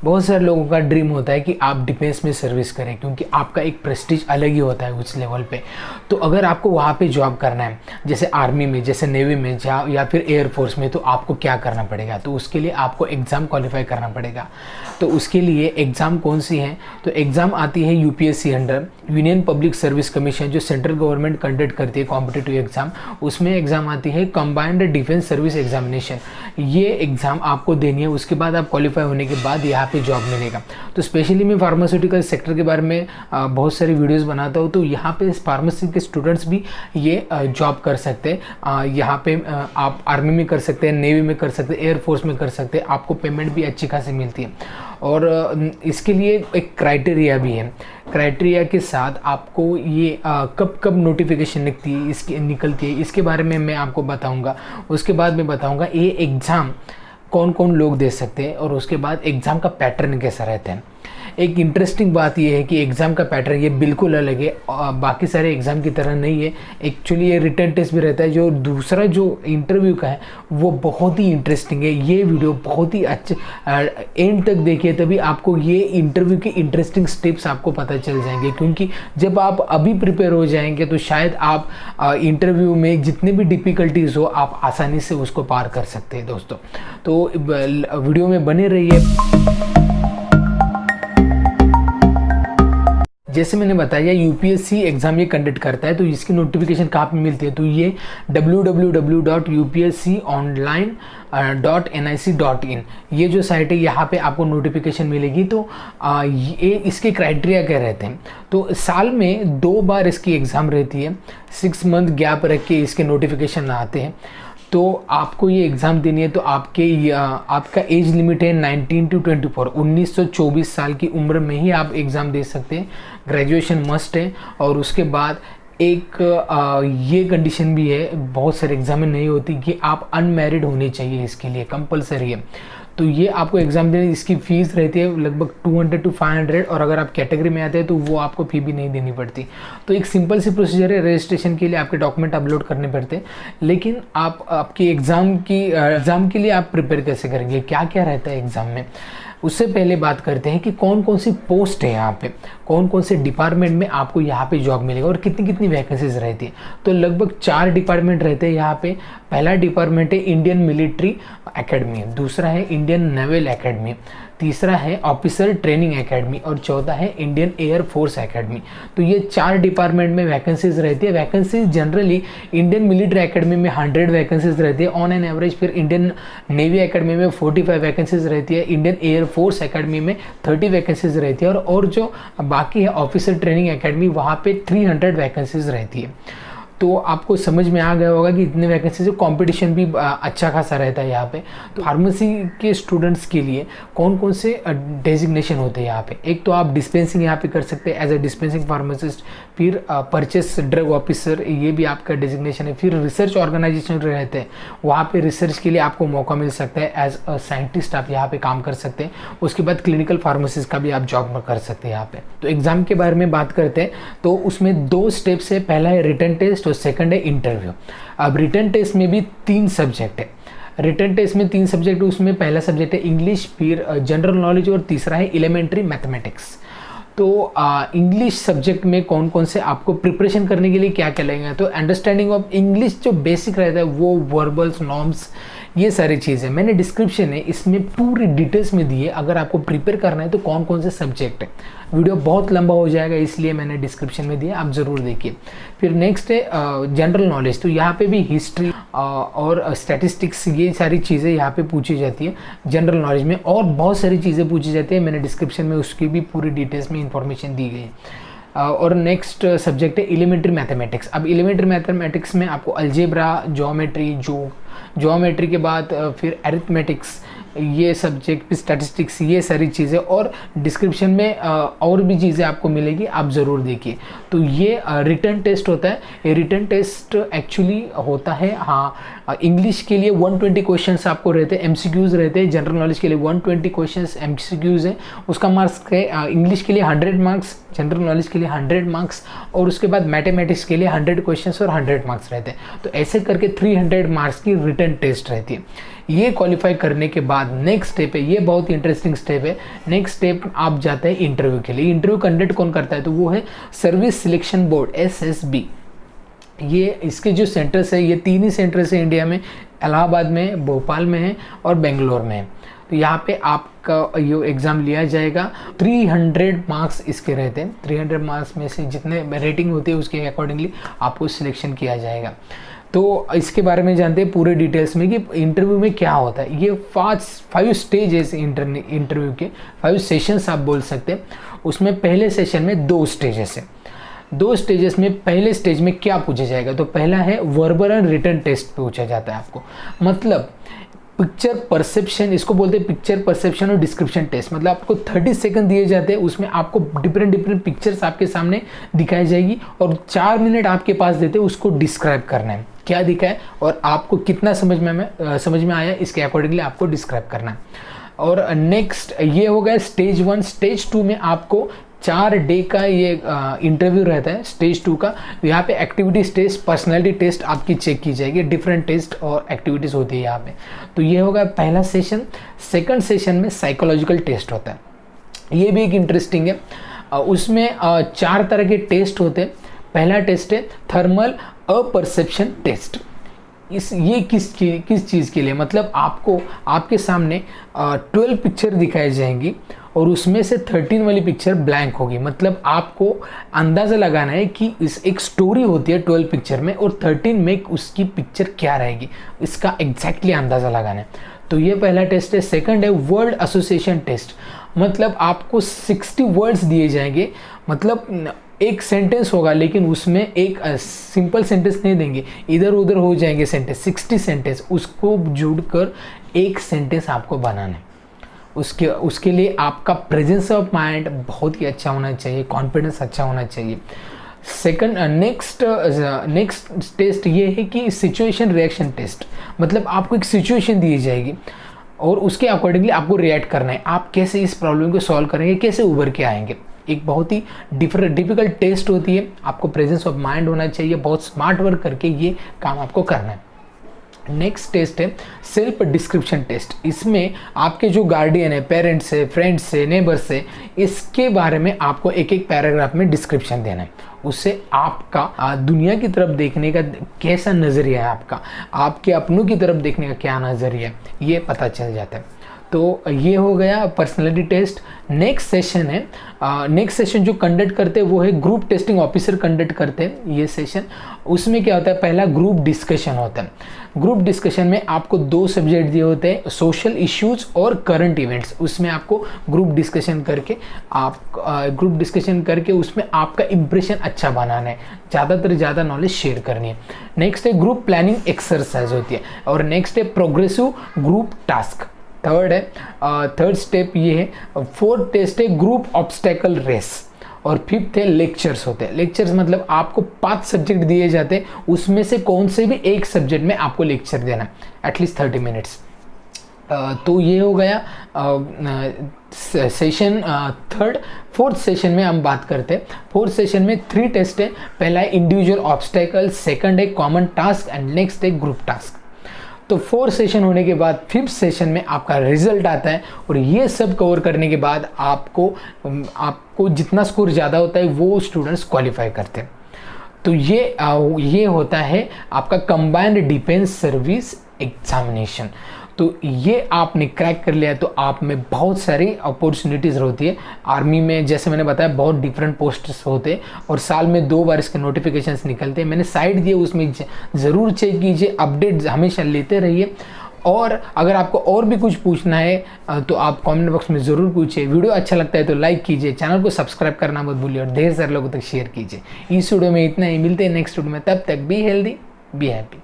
बहुत सारे लोगों का ड्रीम होता है कि आप डिफेंस में सर्विस करें, क्योंकि आपका एक प्रेस्टीज अलग ही होता है उस लेवल पे। तो अगर आपको वहाँ पे जॉब करना है, जैसे आर्मी में, जैसे नेवी में, या फिर एयरफोर्स में, तो आपको क्या करना पड़ेगा? तो उसके लिए आपको एग्ज़ाम क्वालिफाई करना पड़ेगा। तो उसके लिए एग्ज़ाम कौन सी है? तो एग्ज़ाम आती है UPSC under, union public service commission, जो सेंट्रल गवर्नमेंट कंडक्ट करती है कॉम्पिटिटिव एग्ज़ाम। उसमें एग्ज़ाम आती है कंबाइंड डिफेंस सर्विस एग्जामिनेशन। ये एग्ज़ाम आपको देनी है, उसके बाद आप क्वालिफाई होने के बाद यहाँ पे जॉब मिलेगा। तो स्पेशली मैं फार्मास्यूटिकल सेक्टर के बारे में बहुत सारी वीडियोस बनाता हूँ, तो यहाँ पे फार्मेसी के स्टूडेंट्स भी ये जॉब कर सकते हैं। यहाँ पे आप आर्मी में कर सकते हैं, नेवी में कर सकते हैं, एयरफोर्स में कर सकते हैं। आपको पेमेंट भी अच्छी खासी मिलती है, और इसके लिए एक क्राइटेरिया भी है। क्राइटेरिया के साथ आपको ये कब कब नोटिफिकेशन निकलती है, इसके बारे में मैं आपको बताऊंगा। उसके बाद मैं बताऊंगा ये एग्ज़ाम कौन कौन लोग दे सकते हैं, और उसके बाद एग्ज़ाम का पैटर्न कैसा रहता है। एक इंटरेस्टिंग बात यह है कि एग्ज़ाम का पैटर्न ये बिल्कुल अलग है, बाकी सारे एग्ज़ाम की तरह नहीं है। एक्चुअली ये रिटन टेस्ट भी रहता है। जो दूसरा जो इंटरव्यू का है वो बहुत ही इंटरेस्टिंग है। ये वीडियो बहुत ही अच्छे एंड तक देखिए, तभी आपको ये इंटरव्यू के इंटरेस्टिंग स्टेप्स आपको पता चल जाएंगे। क्योंकि जब आप अभी प्रिपेयर हो जाएंगे तो शायद आप इंटरव्यू में जितने भी डिफ़िकल्टीज़ हो आप आसानी से उसको पार कर सकते हैं दोस्तों। तो वीडियो में बने रहिए। जैसे मैंने बताया यूपीएससी एग्ज़ाम ये कंडक्ट करता है, तो इसकी नोटिफिकेशन कहाँ पे मिलती है? तो ये www.upsconline.nic.in ये जो साइट है, यहाँ पे आपको नोटिफिकेशन मिलेगी। तो ये इसके क्राइटेरिया क्या रहते हैं? तो साल में 2 बार इसकी एग्ज़ाम रहती है, 6 मंथ गैप रख के इसके नोटिफिकेशन आते हैं। तो आपको ये एग्ज़ाम देनी है, तो आपका एज लिमिट है 19 to 24, 19 से 24 साल की उम्र में ही आप एग्ज़ाम दे सकते हैं। ग्रेजुएशन मस्ट है। और उसके बाद एक ये कंडीशन भी है, बहुत सारे एग्ज़ाम में नहीं होती, कि आप अनमैरिड होने चाहिए, इसके लिए कंपलसरी है। तो ये आपको एग्ज़ाम देने, इसकी फ़ीस रहती है लगभग 200 to 500, और अगर आप कैटेगरी में आते हैं तो वो आपको फ़ी भी नहीं देनी पड़ती। तो एक सिंपल सी प्रोसीजर है। रजिस्ट्रेशन के लिए आपके डॉक्यूमेंट अपलोड करने पड़ते हैं, लेकिन आपकी एग्ज़ाम के लिए आप प्रिपेयर कैसे करेंगे, क्या क्या रहता है एग्ज़ाम में, उससे पहले बात करते हैं कि कौन कौन सी पोस्ट है यहाँ पे, कौन कौन से डिपार्टमेंट में आपको यहाँ पे जॉब मिलेगा, और कितनी कितनी वैकेंसीज रहती है। तो लगभग 4 डिपार्टमेंट रहते हैं यहाँ पे। पहला डिपार्टमेंट है इंडियन मिलिट्री एकेडमी, दूसरा है इंडियन नेवल एकेडमी, तीसरा है ऑफिसर ट्रेनिंग एकेडमी, और चौथा है इंडियन एयर फोर्स एकेडमी। तो ये 4 डिपार्टमेंट में वैकेंसीज रहती है। Vacancies generally Indian military academy में 100 वैकेंसीज रहती है ऑन एन एवरेज। फिर इंडियन नेवी एकेडमी में 45 वैकेंसीज रहती है। इंडियन एयर फोर्स एकेडमी में 30 वैकेंसीज रहती है, और जो बाकी है ऑफिसर ट्रेनिंग एकेडमी, वहाँ पे 300 वैकेंसीज रहती है। तो आपको समझ में आ गया होगा कि इतने वैकेंसी से कंपटीशन भी अच्छा खासा रहता है यहाँ पे। तो फार्मेसी के स्टूडेंट्स के लिए कौन कौन से डेजिग्नेशन होते हैं यहाँ पे? एक तो आप डिस्पेंसिंग यहाँ पे कर सकते हैं एज ए डिस्पेंसिंग फार्मासिस्ट। फिर परचेस ड्रग ऑफिसर, ये भी आपका डेजिग्नेशन है। फिर रिसर्च ऑर्गेनाइजेशन रहते हैं, वहाँ पे रिसर्च के लिए आपको मौका मिल सकता है। एज अ साइंटिस्ट आप यहाँ पे काम कर सकते हैं। उसके बाद क्लिनिकल फार्मासिस्ट का भी आप जॉब कर सकते हैं यहाँ पे। तो एग्जाम के बारे में बात करते हैं, तो उसमें 2 स्टेप्स है। पहला है रिटन टेस्ट, तो सेकंड है इंटरव्यू। अब रिटन टेस्ट में भी 3 सब्जेक्ट है। रिटन टेस्ट में 3 सब्जेक्ट, उसमें पहला सब्जेक्ट है इंग्लिश, फिर जनरल नॉलेज, और तीसरा है एलिमेंट्री मैथमेटिक्स। तो इंग्लिश सब्जेक्ट में कौन कौन से आपको प्रिपरेशन करने के लिए क्या क्या लगेगा? तो अंडरस्टैंडिंग ऑफ इंग्लिश जो बेसिक रहता है, वो वर्बल्स, नॉर्म्स, ये सारी चीज़ें मैंने डिस्क्रिप्शन है इसमें पूरी डिटेल्स में दी है। अगर आपको प्रिपेयर करना है तो कौन कौन से सब्जेक्ट है, वीडियो बहुत लंबा हो जाएगा, इसलिए मैंने डिस्क्रिप्शन में दिया, आप ज़रूर देखिए। फिर नेक्स्ट है जनरल नॉलेज, तो यहाँ पे भी हिस्ट्री और स्टैटिस्टिक्स, ये सारी चीज़ें यहाँ पे पूछी जाती है जनरल नॉलेज में, और बहुत सारी चीज़ें पूछी जाती है। मैंने डिस्क्रिप्शन में उसकी भी पूरी डिटेल्स में इंफॉर्मेशन दी गई है। और नेक्स्ट सब्जेक्ट है एलिमेंट्री मैथमेटिक्स। अब एलिमेंट्री मैथमेटिक्स में आपको अलजेब्रा, ज्योमेट्री के बाद फिर अरिथमेटिक्स, ये सब्जेक्ट, स्टैटिस्टिक्स, ये सारी चीज़ें, और डिस्क्रिप्शन में और भी चीज़ें आपको मिलेगी, आप ज़रूर देखिए। तो ये रिटन टेस्ट होता है। ये रिटन टेस्ट एक्चुअली होता है, इंग्लिश के लिए 120 क्वेश्चंस आपको रहते हैं, एमसीक्यूज़ रहते हैं। जनरल नॉलेज के लिए 120 क्वेश्चंस एमसीक्यूज़ हैं, उसका मार्क्स है इंग्लिश के लिए 100 मार्क्स, जनरल नॉलेज के लिए 100 मार्क्स, और उसके बाद मैथमेटिक्स के लिए 100 क्वेश्चंस और 100 मार्क्स रहते हैं। तो ऐसे करके 300 मार्क्स की रिटन टेस्ट रहती है। ये क्वालिफाई करने के बाद नेक्स्ट स्टेप है, ये बहुत ही इंटरेस्टिंग स्टेप है। नेक्स्ट स्टेप आप जाते हैं इंटरव्यू के लिए। इंटरव्यू कंडक्ट कौन करता है, तो वो है सर्विस सिलेक्शन बोर्ड, SSB। ये इसके जो सेंटर्स है, ये 3 ही सेंटर्स है इंडिया में, इलाहाबाद में, भोपाल में है और बेंगलोर में है। तो यहाँ पे आपका ये एग्ज़ाम लिया जाएगा। 300 मार्क्स इसके रहते हैं। 300 मार्क्स में से जितने रेटिंग होती है उसके अकॉर्डिंगली आपको सिलेक्शन किया जाएगा। तो इसके बारे में जानते हैं पूरे डिटेल्स में कि इंटरव्यू में क्या होता है। ये 5 स्टेजेस इंटरव्यू के, 5 सेशंस आप बोल सकते हैं। उसमें पहले सेशन में 2 स्टेजेस है। 2 स्टेजेस में पहले स्टेज में क्या पूछा जाएगा, तो पहला है वर्बल एंड रिटन टेस्ट पूछा जाता है आपको। मतलब पिक्चर परसेप्शन, इसको बोलते हैं पिक्चर परसेप्शन और डिस्क्रिप्शन टेस्ट। मतलब आपको 30 सेकंड दिए जाते हैं, उसमें आपको डिफरेंट पिक्चर्स आपके सामने दिखाई जाएगी और 4 मिनट आपके पास देते हैं उसको डिस्क्राइब करना है, क्या दिखा है और आपको कितना समझ में आया, इसके अकॉर्डिंगली आपको डिस्क्राइब करना है। और नेक्स्ट ये हो गया स्टेज 1। स्टेज 2 में आपको 4 डे का ये इंटरव्यू रहता है। स्टेज 2 का यहाँ पे एक्टिविटीज टेस्ट, पर्सनैलिटी टेस्ट आपकी चेक की जाएगी। डिफरेंट टेस्ट और एक्टिविटीज़ होती है यहाँ पे। तो ये होगा पहला सेशन। सेकंड सेशन में साइकोलॉजिकल टेस्ट होता है। ये भी एक इंटरेस्टिंग है। उसमें 4 तरह के टेस्ट होते हैं। पहला टेस्ट है थर्मल अपरसेप्शन टेस्ट। ये किस चीज़ के लिए, मतलब आपको आपके सामने 12 पिक्चर दिखाई जाएंगी और उसमें से 13 वाली पिक्चर ब्लैंक होगी। मतलब आपको अंदाज़ा लगाना है कि इस एक स्टोरी होती है 12 पिक्चर में और 13 में उसकी पिक्चर क्या रहेगी, इसका एग्जैक्टली अंदाज़ा लगाना है। तो ये पहला टेस्ट है। सेकंड है वर्ड एसोसिएशन टेस्ट। मतलब आपको 60 वर्ड्स दिए जाएंगे। मतलब एक सेंटेंस होगा लेकिन उसमें एक सिंपल सेंटेंस नहीं देंगे, इधर उधर हो जाएंगे सेंटेंस। 60 सेंटेंस उसको जोड़कर एक सेंटेंस आपको बनाना है। उसके लिए आपका प्रेजेंस ऑफ माइंड बहुत ही अच्छा होना चाहिए, कॉन्फिडेंस अच्छा होना चाहिए। सेकंड नेक्स्ट टेस्ट ये है कि सिचुएशन रिएक्शन टेस्ट। मतलब आपको एक सिचुएशन दी जाएगी और उसके अकॉर्डिंगली आपको रिएक्ट करना है। आप कैसे इस प्रॉब्लम को सॉल्व करेंगे, कैसे उभर के आएंगे। एक बहुत ही डिफिकल्ट टेस्ट होती है। आपको प्रेजेंस ऑफ माइंड होना चाहिए, बहुत स्मार्ट वर्क करके ये काम आपको करना है। नेक्स्ट टेस्ट है सेल्फ डिस्क्रिप्शन टेस्ट। इसमें आपके जो गार्डियन है, पेरेंट्स है, फ्रेंड्स है, नेबर्स है, इसके बारे में आपको एक पैराग्राफ में डिस्क्रिप्शन देना है। उससे आपका दुनिया की तरफ देखने का कैसा नज़रिया है, आपके अपनों की तरफ देखने का क्या नज़रिया है, ये पता चल जाता है। तो ये हो गया पर्सनालिटी टेस्ट। नेक्स्ट सेशन है, नेक्स्ट सेशन जो कंडक्ट करते हैं वो है ग्रुप टेस्टिंग ऑफिसर कंडक्ट करते हैं ये सेशन। उसमें क्या होता है, पहला ग्रुप डिस्कशन होता है। ग्रुप डिस्कशन में आपको 2 सब्जेक्ट दिए होते हैं, सोशल इश्यूज और करंट इवेंट्स। उसमें आपको ग्रुप डिस्कशन करके उसमें आपका इंप्रेशन अच्छा बनाना है, ज़्यादा नॉलेज शेयर करनी है। नेक्स्ट है ग्रुप प्लानिंग एक्सरसाइज होती है और नेक्स्ट है progressive group task. Third step ये है। फोर्थ टेस्ट है ग्रुप ऑब्स्टेकल रेस और फिफ्थ है लेक्चर्स होते हैं। लेक्चर्स मतलब आपको 5 सब्जेक्ट दिए जाते हैं, उसमें से कौन से भी एक सब्जेक्ट में आपको लेक्चर देना है, एटलीस्ट 30 मिनट्स। तो ये हो गया सेशन थर्ड। फोर्थ सेशन में हम बात करते हैं। फोर्थ सेशन में 3 टेस्ट है। पहला है इंडिविजुअल ऑब्स्टेकल, सेकंड है कॉमन टास्क एंड नेक्स्ट है ग्रुप टास्क। तो 4 सेशन होने के बाद 5th सेशन में आपका रिजल्ट आता है और ये सब कवर करने के बाद आपको जितना स्कोर ज़्यादा होता है वो स्टूडेंट्स क्वालिफाई करते हैं। तो ये होता है आपका कंबाइंड डिफेंस सर्विस एग्जामिनेशन। तो ये आपने क्रैक कर लिया तो आप में बहुत सारी अपॉर्चुनिटीज़ होती है। आर्मी में जैसे मैंने बताया बहुत डिफरेंट पोस्ट्स होते हैं और साल में 2 बार इसके नोटिफिकेशंस निकलते हैं। मैंने साइट दिए, उसमें ज़रूर चेक कीजिए, अपडेट हमेशा लेते रहिए। और अगर आपको और भी कुछ पूछना है तो आप कमेंट बॉक्स में ज़रूर पूछिए। वीडियो अच्छा लगता है तो लाइक कीजिए, चैनल को सब्सक्राइब करना मत भूलिए और ढेर सारे लोगों तक शेयर कीजिए। इस वीडियो में इतना ही, मिलते हैं नेक्स्ट वीडियो में। तब तक बी हेल्दी, बी हैप्पी।